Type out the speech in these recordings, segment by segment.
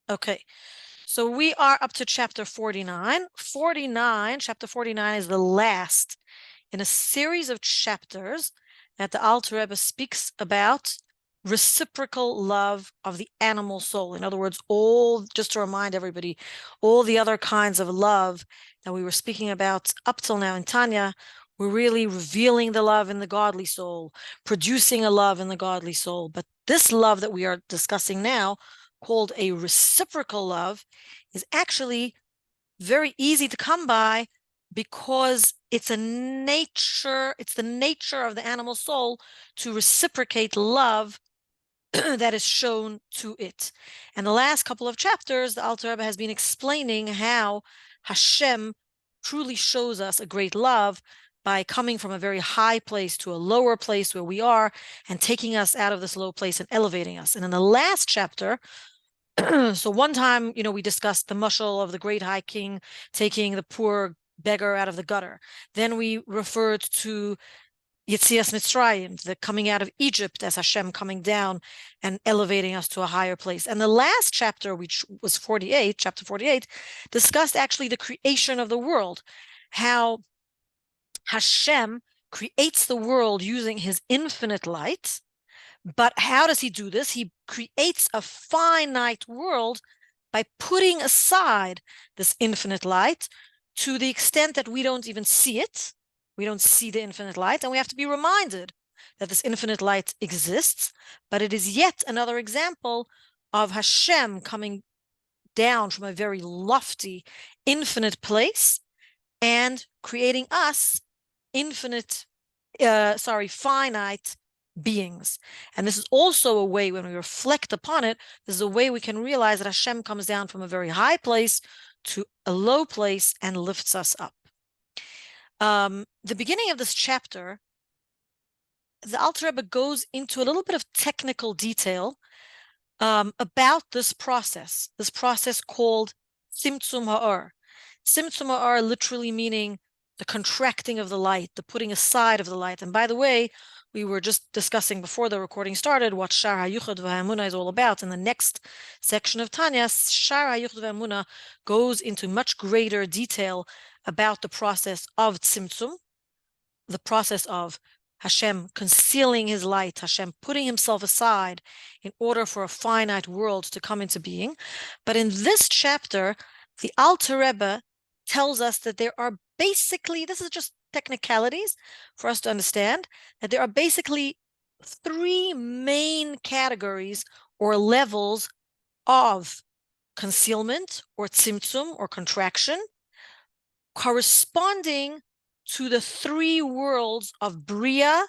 Okay, so we are up to chapter 49. Chapter 49 is the last in a series of chapters that the Alter Rebbe speaks about reciprocal love of the animal soul. In other words, just to remind everybody, all the other kinds of love that we were speaking about up till now in Tanya, we're really revealing the love in the godly soul, producing a love in the godly soul. But this love that we are discussing now, called a reciprocal love, is actually very easy to come by because it's the nature of the animal soul to reciprocate love that is shown to it. And the last couple of chapters, the Alter Rebbe has been explaining how Hashem truly shows us a great love by coming from a very high place to a lower place where we are and taking us out of this low place and elevating us. And in the last chapter, so one time, we discussed the mushal of the great high king taking the poor beggar out of the gutter. Then we referred to Yetzias Mitzrayim, the coming out of Egypt, as Hashem coming down and elevating us to a higher place. And the last chapter, which was 48, chapter 48, discussed actually the creation of the world, how Hashem creates the world using his infinite light. But how does he do this? He creates a finite world by putting aside this infinite light to the extent that we don't even see it. We don't see the infinite light, and we have to be reminded that this infinite light exists, but it is yet another example of Hashem coming down from a very lofty, infinite place and creating us finite beings. And this is also a way, when we reflect upon it, this is a way we can realize that Hashem comes down from a very high place to a low place and lifts us up. The beginning of this chapter, the Alter Rebbe goes into a little bit of technical detail about this process called Tzimtzum Ha'or. Tzimtzum Ha'or literally meaning the contracting of the light, the putting aside of the light. And by the way, we were just discussing before the recording started what Shar HaYuchad V'Ha'emunah is all about. In the next section of Tanya, Shar HaYuchad V'Ha'emunah goes into much greater detail about the process of Tzimtzum, the process of Hashem concealing his light, Hashem putting himself aside in order for a finite world to come into being. But in this chapter, the Alter Rebbe tells us that there are basically, this is just technicalities for us to understand, that there are basically three main categories or levels of concealment or tzimtzum or contraction, corresponding to the three worlds of Bria,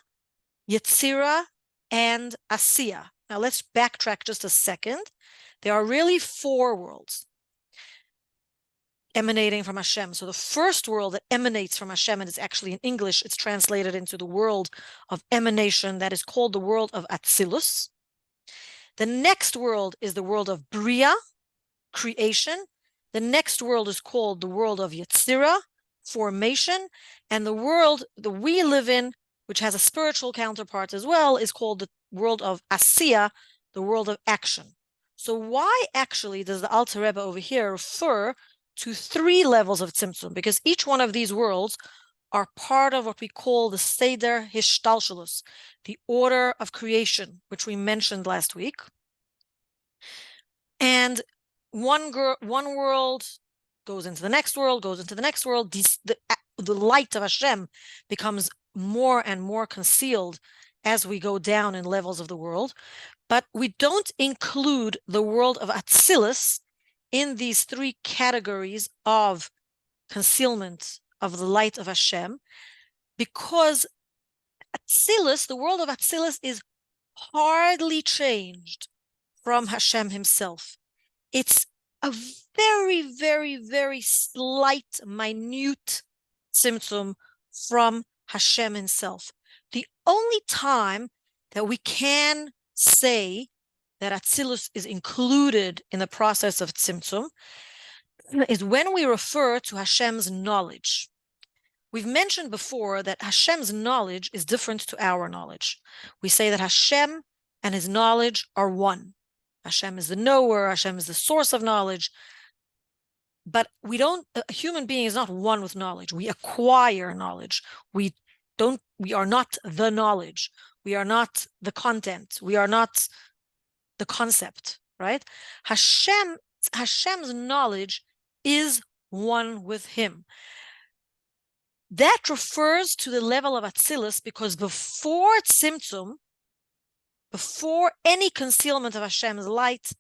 Yetzira, and Asiya. Now let's backtrack just a second. There are really four worlds emanating from Hashem. So the first world that emanates from Hashem, and it's actually in English, it's translated into the world of emanation, that is called the world of Atzilus. The next world is the world of Bria, creation. The next world is called the world of Yetzira, formation. And the world that we live in, which has a spiritual counterpart as well, is called the world of Asiya, the world of action. So why actually does the Alter Rebbe over here refer to three levels of tzimtzum? Because each one of these worlds are part of what we call the Seder Hishtalshelus, the order of creation, which we mentioned last week. And one world goes into the next world, goes into the next world. The light of Hashem becomes more and more concealed as we go down in levels of the world. But we don't include the world of Atzilus in these three categories of concealment of the light of Hashem, because Atzilus, the world of Atzilus, is hardly changed from Hashem himself. It's a very, very, very slight, minute tzimtzum from Hashem himself. The only time that we can say that Atzilus is included in the process of tzimtzum is when we refer to Hashem's knowledge. We've mentioned before that Hashem's knowledge is different to our knowledge. We say that Hashem and his knowledge are one. Hashem is the knower. Hashem is the source of knowledge. But a human being is not one with knowledge. We acquire knowledge. We are not the knowledge. We are not the content. We are not the concept, right? Hashem's knowledge is one with him. That refers to the level of Atzilus, because before Tzimtzum, before any concealment of Hashem's light,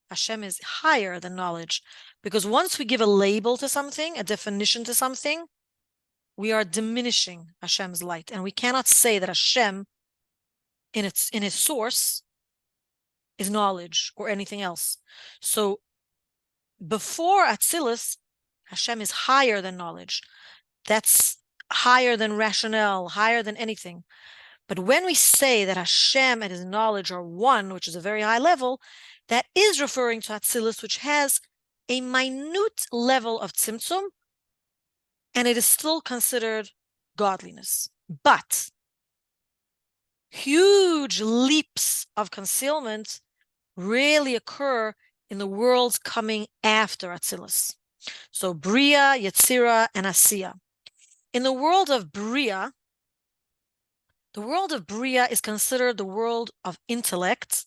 Hashem is higher than knowledge. Because once we give a label to something, a definition to something, we are diminishing Hashem's light. And we cannot say that Hashem, in his source, is knowledge or anything else. So before Atzilus, Hashem is higher than knowledge. That's higher than rationale, higher than anything. But when we say that Hashem and his knowledge are one, which is a very high level, that is referring to Atzilus, which has a minute level of tzimtzum, and it is still considered godliness. But huge leaps of concealment rarely occur in the worlds coming after Atzilus. So Bria, Yetzira, and Asiya. In the world of Bria is considered the world of intellect.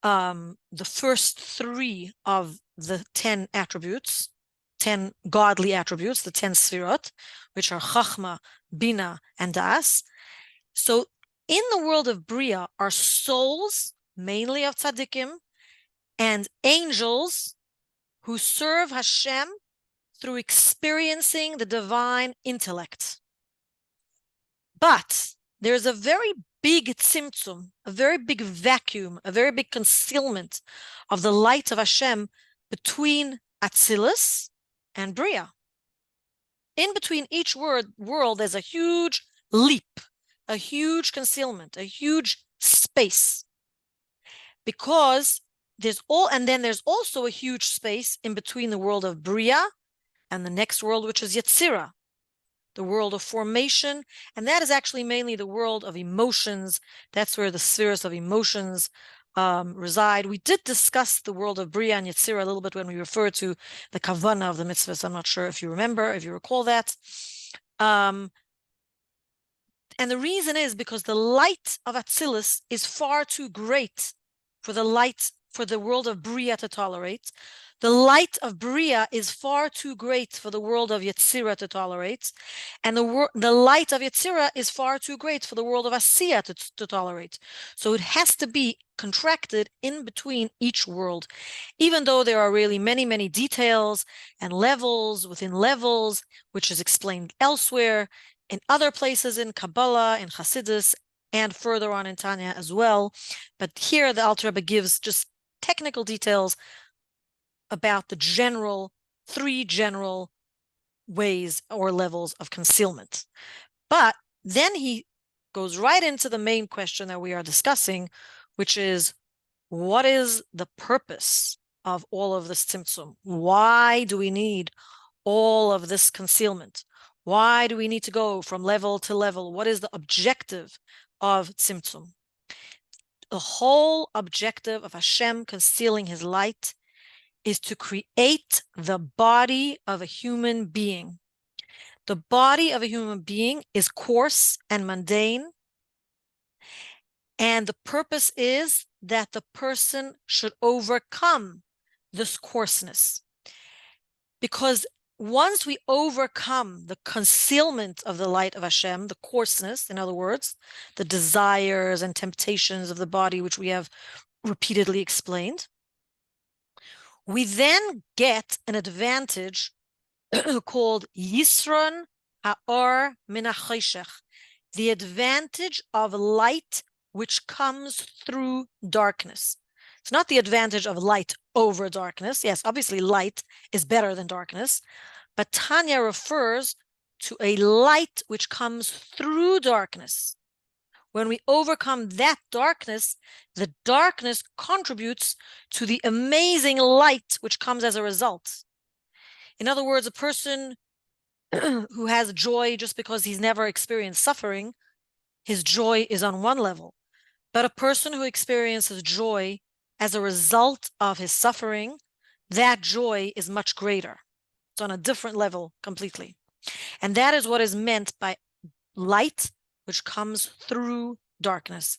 The first three of the 10 attributes, 10 godly attributes, the 10 sfirot, which are Chachma, Bina, and Das. So in the world of Bria are souls, mainly of tzaddikim, and angels who serve Hashem through experiencing the divine intellect. But there's a very big tzimtzum, a very big vacuum, a very big concealment of the light of Hashem between Atzilus and Bria. In between each world, there's a huge leap, a huge concealment, a huge space. Because there's also a huge space in between the world of Bria and the next world, which is Yetzira, the world of formation, and that is actually mainly the world of emotions. That's where the spheres of emotions reside. We did discuss the world of Bria and Yetzirah a little bit when we referred to the kavanah of the mitzvahs. I'm not sure if you recall that. And the reason is because the light of Atzilus is far too great for the world of Bria to tolerate. The light of Bria is far too great for the world of Yetzirah to tolerate. And the light of Yetzirah is far too great for the world of Asiya to tolerate. So it has to be contracted in between each world, even though there are really many, many details and levels within levels, which is explained elsewhere in other places in Kabbalah, in Hasidus, and further on in Tanya as well. But here the Alter Rebbe gives just technical details about the three general ways or levels of concealment. But then he goes right into the main question that we are discussing, which is, what is the purpose of all of this tzimtzum? Why do we need all of this concealment? Why do we need to go from level to level? What is the objective of tzimtzum? The whole objective of Hashem concealing his light is to create the body of a human being. The body of a human being is coarse and mundane, and the purpose is that the person should overcome this coarseness. Because once we overcome the concealment of the light of Hashem, the coarseness, in other words, the desires and temptations of the body, which we have repeatedly explained, we then get an advantage called Yisron Ha'or Min HaChoshech, the advantage of light which comes through darkness. It's not the advantage of light over darkness. Yes, obviously light is better than darkness, but Tanya refers to a light which comes through darkness. When we overcome that darkness, the darkness contributes to the amazing light which comes as a result. In other words, a person who has joy just because he's never experienced suffering, his joy is on one level. But a person who experiences joy as a result of his suffering, that joy is much greater. It's on a different level completely. And that is what is meant by light, which comes through darkness.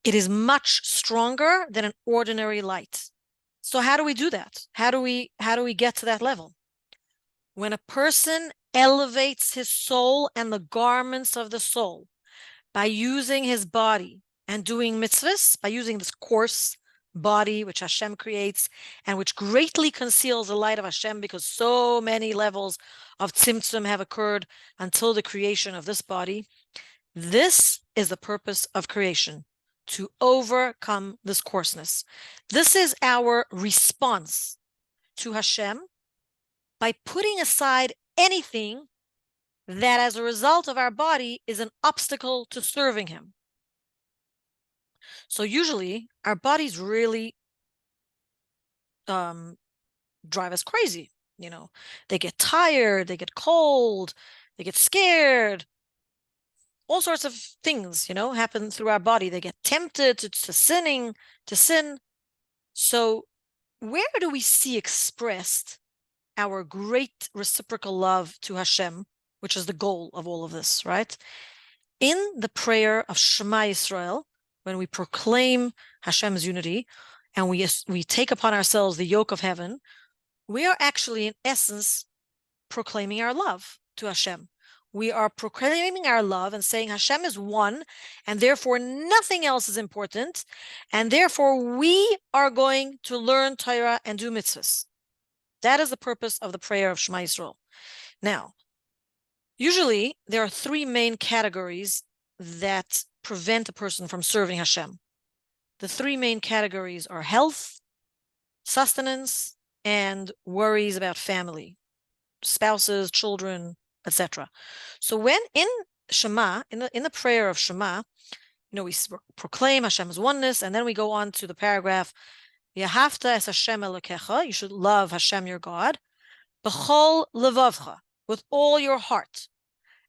It is much stronger than an ordinary light. So how do we do that? How do we get to that level? When a person elevates his soul and the garments of the soul by using his body and doing mitzvahs, by using this coarse body which Hashem creates and which greatly conceals the light of Hashem, because so many levels of tzimtzum have occurred until the creation of this body. This is the purpose of creation, to overcome this coarseness. This is our response to Hashem by putting aside anything that as a result of our body is an obstacle to serving him. So usually our bodies really drive us crazy. They get tired, they get cold, they get scared. All sorts of things, happen through our body. They get tempted to sin. So where do we see expressed our great reciprocal love to Hashem, which is the goal of all of this, right? In the prayer of Shema Yisrael, when we proclaim Hashem's unity and we take upon ourselves the yoke of heaven, we are actually, in essence, proclaiming our love to Hashem. We are proclaiming our love and saying Hashem is one, and therefore nothing else is important, and therefore we are going to learn Torah and do mitzvahs. That is the purpose of the prayer of Shema Yisrael. Now, usually there are three main categories that prevent a person from serving Hashem. The three main categories are health, sustenance, and worries about family, spouses, children, etc. So when in Shema, in the prayer of Shema, we proclaim Hashem's oneness, and then we go on to the paragraph, Yahavta es Hashem Elokecha, you should love Hashem your God, b'chol levavcha, with all your heart.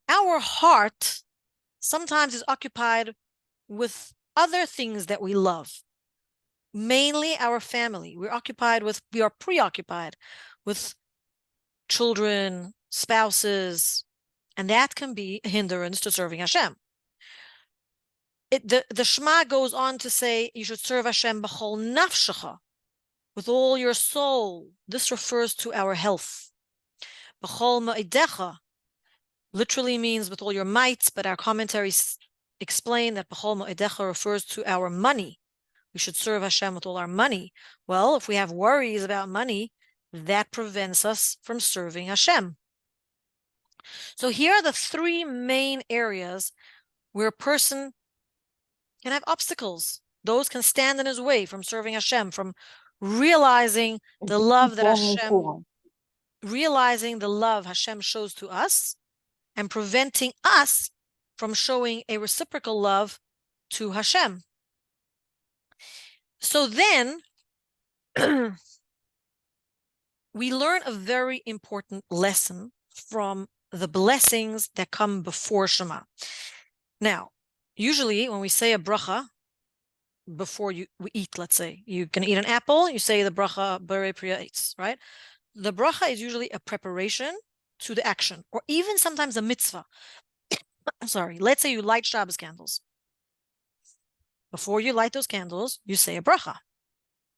Our heart sometimes is occupied with other things that we love, mainly our family. We are preoccupied with children, spouses, and that can be a hindrance to serving Hashem. The Shema goes on to say you should serve Hashem b'chol nafshecha, with all your soul. This refers to our health. B'chol ma'idecha literally means with all your might, but our commentaries explain that b'chol ma'idecha refers to our money. We should serve Hashem with all our money. Well, if we have worries about money, that prevents us from serving Hashem. So here are the three main areas where a person can have obstacles. Those can stand in his way from serving Hashem, from realizing the love that Hashem shows to us, and preventing us from showing a reciprocal love to Hashem. So then we learn a very important lesson from the blessings that come before Shema. Now, usually when we say a bracha before we eat, let's say, you can eat an apple, you say the bracha Borei Pri Ha'etz, right? The bracha is usually a preparation to the action, or even sometimes a mitzvah. Sorry, let's say you light Shabbos candles. Before you light those candles, you say a bracha.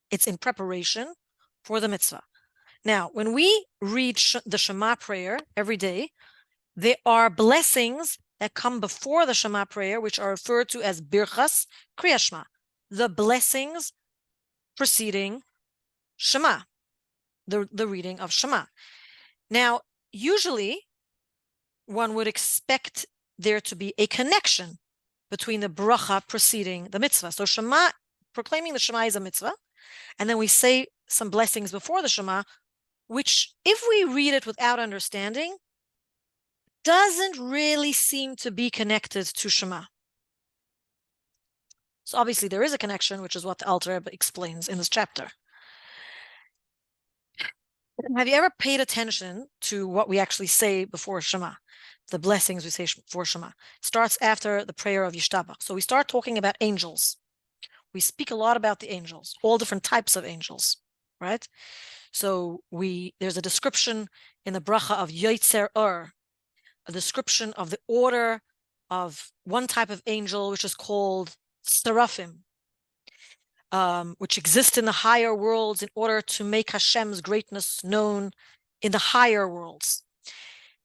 It's in preparation for the mitzvah. Now, when we read the Shema prayer every day, there are blessings that come before the Shema prayer, which are referred to as birchas Kriyas Shema, the blessings preceding Shema, the reading of Shema. Now, usually one would expect there to be a connection between the bracha preceding the mitzvah. So Shema, proclaiming the Shema is a mitzvah, and then we say some blessings before the Shema, which, if we read it without understanding, doesn't really seem to be connected to Shema. So obviously there is a connection, which is what the Alter Rebbe explains in this chapter. Have you ever paid attention to what we actually say before Shema? The blessings we say before Shema. It starts after the prayer of Yishtabach. So we start talking about angels. we speak a lot about the angels, all different types of angels, right? So there's a description in the bracha of Yotzer Or, a description of the order of one type of angel, which is called seraphim, which exist in the higher worlds in order to make Hashem's greatness known in the higher worlds.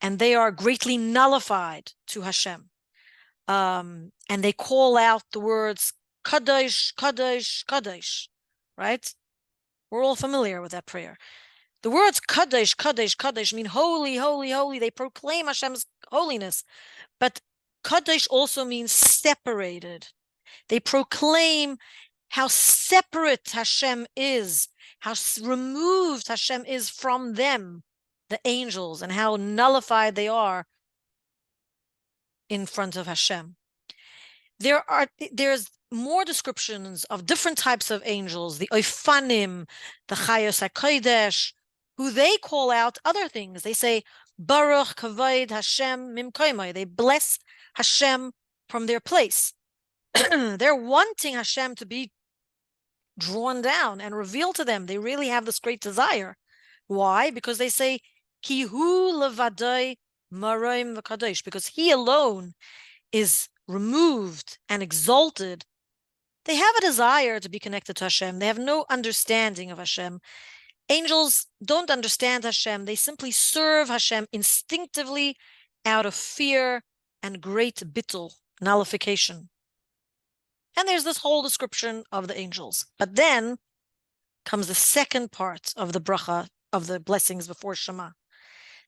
And they are greatly nullified to Hashem. And they call out the words Kadosh, Kadosh, Kadosh, right? We're all familiar with that prayer. The words Kadosh, Kadosh, Kadosh mean holy, holy, holy. They proclaim Hashem's holiness. But Kadosh also means separated. They proclaim how separate Hashem is, how removed Hashem is from them, the angels, and how nullified they are in front of Hashem. There's more descriptions of different types of angels, the Oifanim, the Chayos HaKodesh, who they call out other things. They say, Baruch Kavod Hashem Mimkoimai. They bless Hashem from their place. They're wanting Hashem to be drawn down and revealed to them. They really have this great desire. Why? Because they say, Ki hu levadai maroim v'kadosh, because he alone is removed and exalted. They have a desire to be connected to Hashem. They have no understanding of Hashem. Angels don't understand Hashem. They simply serve Hashem instinctively out of fear and great bittul, nullification. And there's this whole description of the angels. But then comes the second part of the bracha, of the blessings before Shema.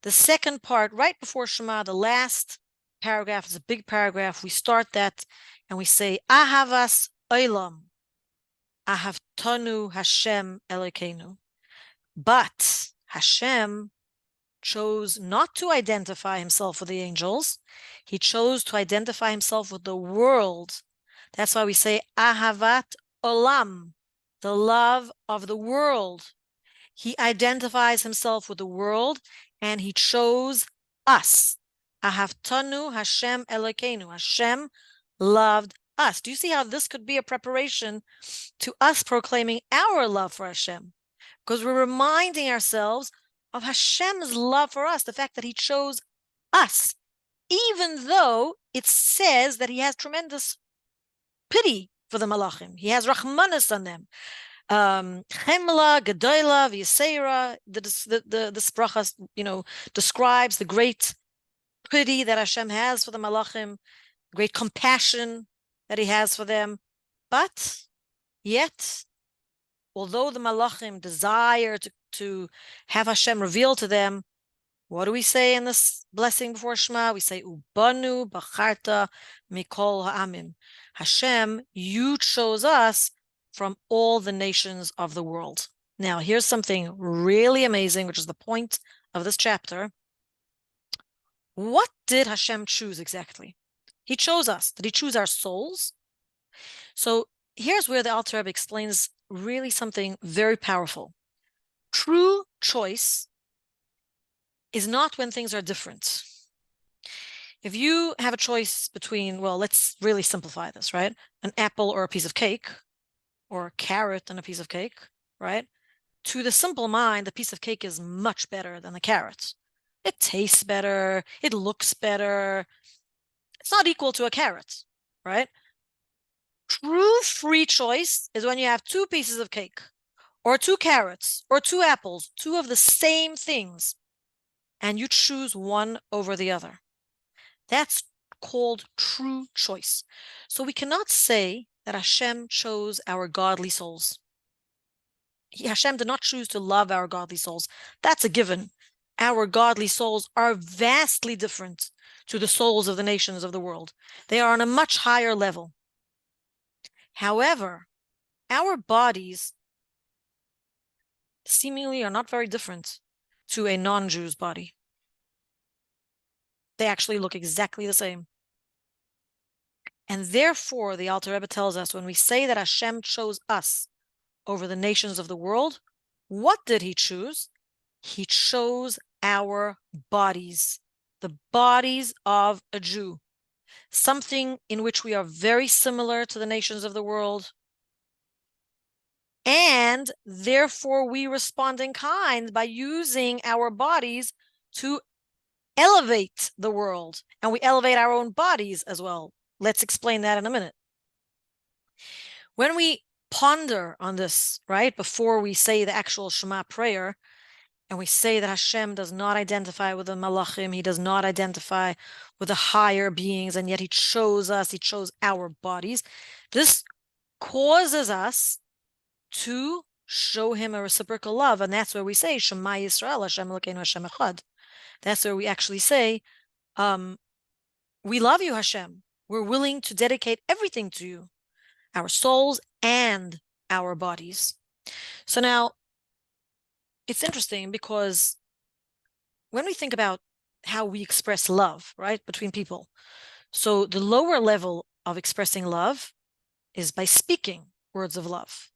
The second part, right before Shema, the last paragraph is a big paragraph. We start that and we say, Ahavas Olam, Ahavtanu Hashem Elokeinu. But Hashem chose not to identify himself with the angels. He chose to identify himself with the world. That's why we say Ahavat Olam, the love of the world. He identifies himself with the world and he chose us. Ahavtanu Hashem Elokeinu. Hashem loved us. Do you see how this could be a preparation to us proclaiming our love for Hashem? Because we're reminding ourselves of Hashem's love for us, the fact that he chose us, even though it says that he has tremendous pity for the malachim. He has rachmanis on them. Chemla, Gedola, V'Yisera, the bracha, describes the great pity that Hashem has for the malachim, great compassion that he has for them. But yet, although the malachim desire to have Hashem revealed to them, what do we say in this blessing before Shema? We say, Ubanu bacharta mikol ha'amim. Hashem, you chose us from all the nations of the world. Now, here's something really amazing, which is the point of this chapter. What did Hashem choose exactly? He chose us. Did he choose our souls? So here's where the Alter Rebbe explains really something very powerful. True choice is not when things are different. If you have a choice between, well, let's really simplify this, right? An apple or a piece of cake, or a carrot and a piece of cake, right? To the simple mind, the piece of cake is much better than the carrot. It tastes better, it looks better. It's not equal to a carrot, right? True free choice is when you have two pieces of cake, or two carrots, or two apples, two of the same things, and you choose one over the other. That's called true choice. So we cannot say that Hashem chose our godly souls. Hashem did not choose to love our godly souls. That's a given. Our godly souls are vastly different to the souls of the nations of the world. They are on a much higher level. However, our bodies seemingly are not very different to a non-Jew's body. They actually look exactly the same. And therefore, the Alter Rebbe tells us, when we say that Hashem chose us over the nations of the world, what did he choose? He chose our bodies, the bodies of a Jew, something in which we are very similar to the nations of the world, And therefore we respond in kind by using our bodies to elevate the world, and we elevate our own bodies as well. Let's explain that in a minute. When we ponder on this, right, before we say the actual Shema prayer, and we say that Hashem does not identify with the Malachim, he does not identify with the higher beings, and yet he chose us, he chose our bodies, this causes us to show him a reciprocal love. And that's where we say, Shema Yisrael, Hashem Elokeinu Hashem Echad. That's where we actually say, we love you, Hashem. We're willing to dedicate everything to you, our souls and our bodies. So now, it's interesting because when we think about how we express love, right, between people, so the lower level of expressing love is by speaking words of love.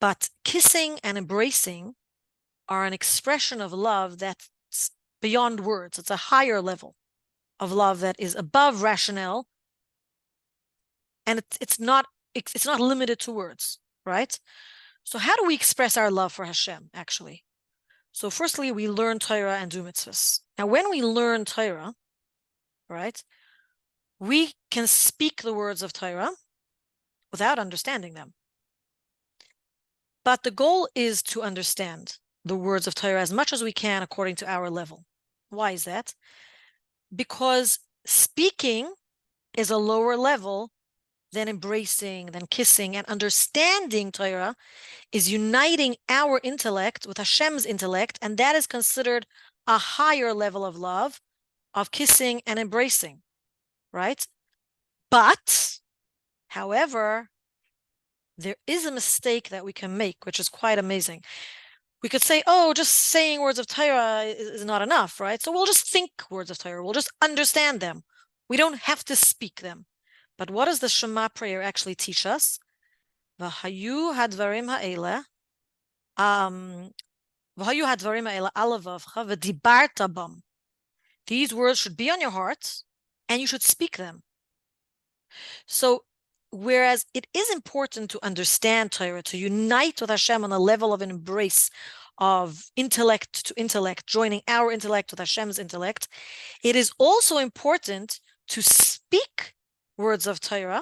But kissing and embracing are an expression of love that's beyond words. It's a higher level of love that is above rationale, and it's not limited to words, right? So how do we express our love for Hashem, actually? So firstly, we learn Torah and do mitzvahs. Now, when we learn Torah, right, we can speak the words of Torah without understanding them. But the goal is to understand the words of Torah as much as we can according to our level. Why is that? Because speaking is a lower level than embracing, than kissing, and understanding Torah is uniting our intellect with Hashem's intellect, and that is considered a higher level of love, of kissing and embracing, right? But, however, there is a mistake that we can make, which is quite amazing. We could say, oh, just saying words of Torah is not enough, right? So we'll just think words of Torah. We'll just understand them. We don't have to speak them. But what does the Shema prayer actually teach us? V'hayu hadvarim ha'ele, v'hayu hadvarim ha'ele alavavcha v'dibarta bam. These words should be on your heart, and you should speak them. So, whereas it is important to understand Torah, to unite with Hashem on a level of an embrace of intellect to intellect, joining our intellect with Hashem's intellect, it is also important to speak words of Torah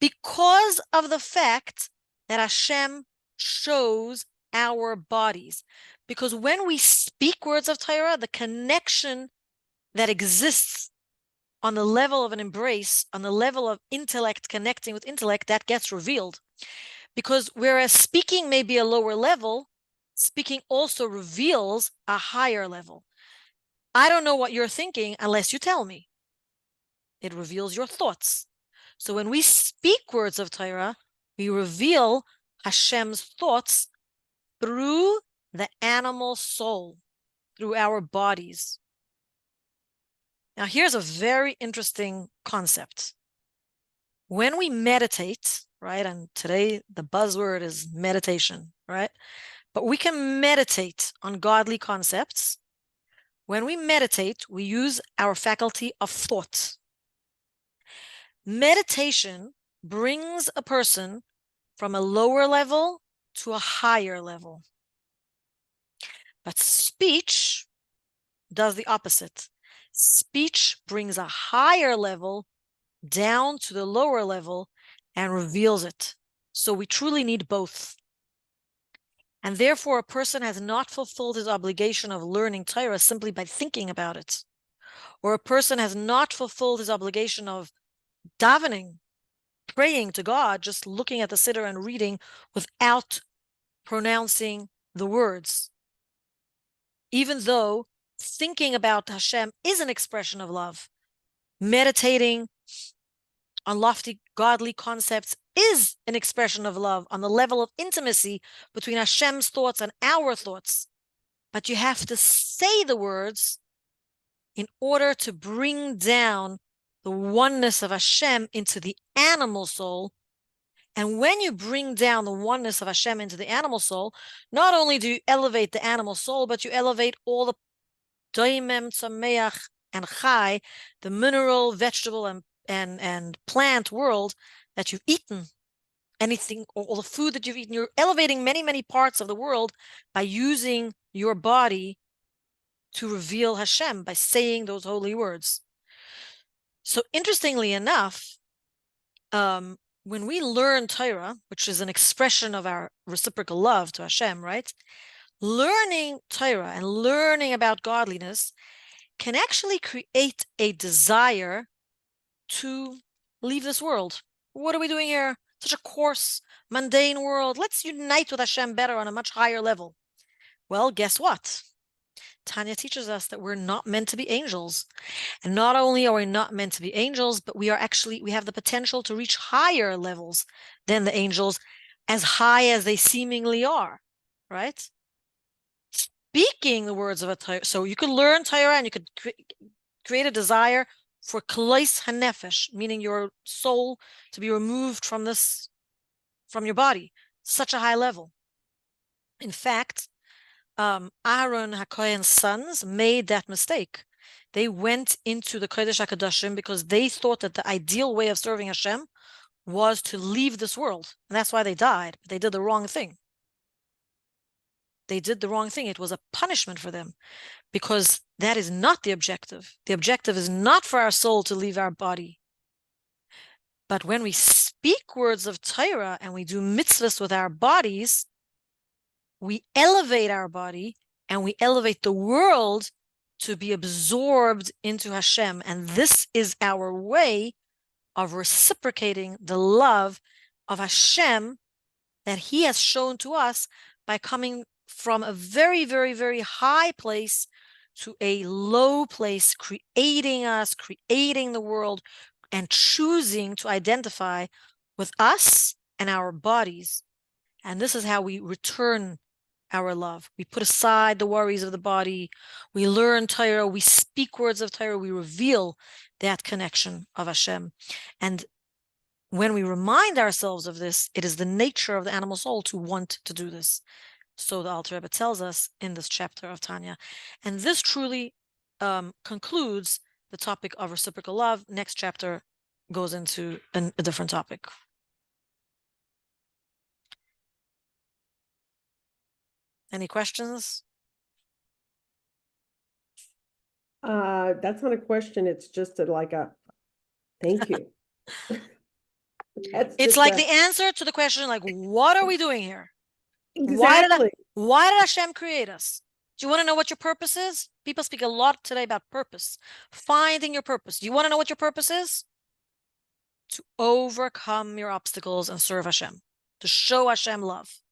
because of the fact that Hashem shows our bodies. Because when we speak words of Torah, the connection that exists on the level of an embrace, on the level of intellect connecting with intellect, that gets revealed. Because whereas speaking may be a lower level, speaking also reveals a higher level. I don't know what you're thinking unless you tell me. It reveals your thoughts. So when we speak words of Torah, we reveal Hashem's thoughts through the animal soul, through our bodies. Now, here's a very interesting concept. When we meditate, right, and today the buzzword is meditation, right? But we can meditate on godly concepts. When we meditate, we use our faculty of thought. Meditation brings a person from a lower level to a higher level. But speech does the opposite. Speech brings a higher level down to the lower level and reveals it. So we truly need both. And therefore, a person has not fulfilled his obligation of learning Torah simply by thinking about it. Or a person has not fulfilled his obligation of davening, praying to God, just looking at the siddur and reading without pronouncing the words. Even though thinking about Hashem is an expression of love, meditating on lofty godly concepts is an expression of love on the level of intimacy between Hashem's thoughts and our thoughts. But you have to say the words in order to bring down the oneness of Hashem into the animal soul. And when you bring down the oneness of Hashem into the animal soul, not only do you elevate the animal soul, but you elevate all the doimem, tzameach, and chai, the mineral, vegetable, and plant world that you've eaten. anything, all the food that you've eaten. You're elevating many, many parts of the world by using your body to reveal Hashem, by saying those holy words. So interestingly enough, when we learn Torah, which is an expression of our reciprocal love to Hashem, right? Learning Torah and learning about godliness can actually create a desire to leave this world. What are we doing here? Such a coarse, mundane world. Let's unite with Hashem better on a much higher level. Well, guess what? Tanya teaches us that we're not meant to be angels. And not only are we not meant to be angels, but we have the potential to reach higher levels than the angels, as high as they seemingly are, right? Speaking the words of a Torah. So you could learn Torah and you could create a desire for klois hanefesh, meaning your soul to be removed from your body, such a high level. In fact, Aaron HaKohen's sons made that mistake. They went into the Kodesh HaKadoshim because they thought that the ideal way of serving Hashem was to leave this world. And that's why they died. But they did the wrong thing. They did the wrong thing. It was a punishment for them because that is not the objective. The objective is not for our soul to leave our body. But when we speak words of Torah and we do mitzvahs with our bodies, we elevate our body and we elevate the world to be absorbed into Hashem. And this is our way of reciprocating the love of Hashem that He has shown to us by coming from a very, very, very high place to a low place, creating us, creating the world, and choosing to identify with us and our bodies. And this is how we return our love. We put aside the worries of the body. We learn Torah. We speak words of Torah. We reveal that connection of Hashem. And when we remind ourselves of this, it is the nature of the animal soul to want to do this. So the Alter Rebbe tells us in this chapter of Tanya. And this truly concludes the topic of reciprocal love. Next chapter goes into a different topic. Any questions? That's not a question. It's just like a thank you. It's like the answer to the question, like, what are we doing here? Exactly. Why did Hashem create us? Do you want to know what your purpose is? People speak a lot today about purpose. Finding your purpose. Do you want to know what your purpose is? To overcome your obstacles and serve Hashem. To show Hashem love.